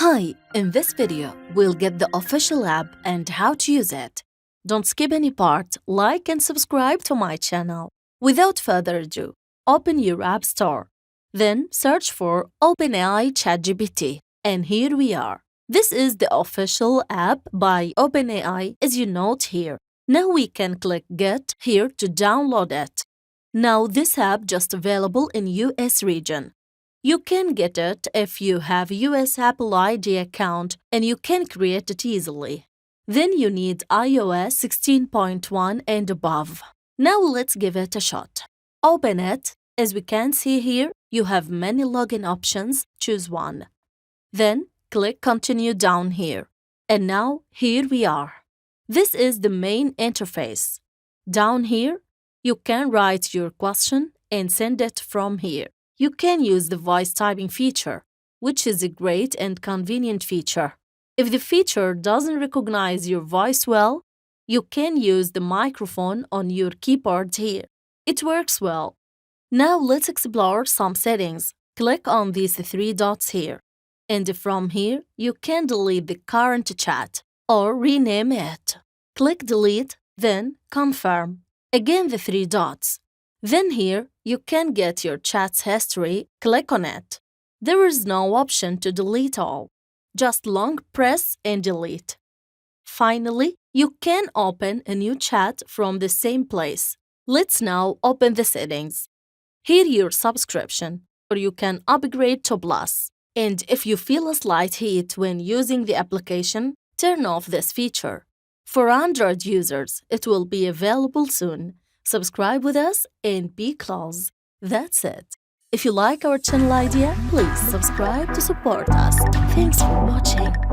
Hi, in this video, we'll get the official app and how to use it. Don't skip any part, like and subscribe to my channel. Without further ado, open your App Store. Then search for OpenAI ChatGPT. And here we are. This is the official app by OpenAI as you note here. Now we can click Get here to download it. Now this app just available in US region. You can get it if you have US Apple ID account and you can create it easily. Then you need iOS 16.1 and above. Now let's give it a shot. Open it. As we can see here, you have many login options. Choose one. Then click Continue down here. And now here we are. This is the main interface. Down here, you can write your question and send it from here. You can use the voice typing feature, which is a great and convenient feature. If the feature doesn't recognize your voice well, you can use the microphone on your keyboard here. It works well. Now let's explore some settings. Click on these three dots here. And from here, you can delete the current chat or rename it. Click Delete, then Confirm. Again the three dots. Then here, you can get your chat's history. Click on it. There is no option to delete all. Just long press and delete. Finally, you can open a new chat from the same place. Let's now open the settings. Here your subscription, or you can upgrade to Plus. And if you feel a slight heat when using the application, turn off this feature. For Android users, it will be available soon. Subscribe with us and be close. That's it. If you like our channel idea, please subscribe to support us. Thanks for watching.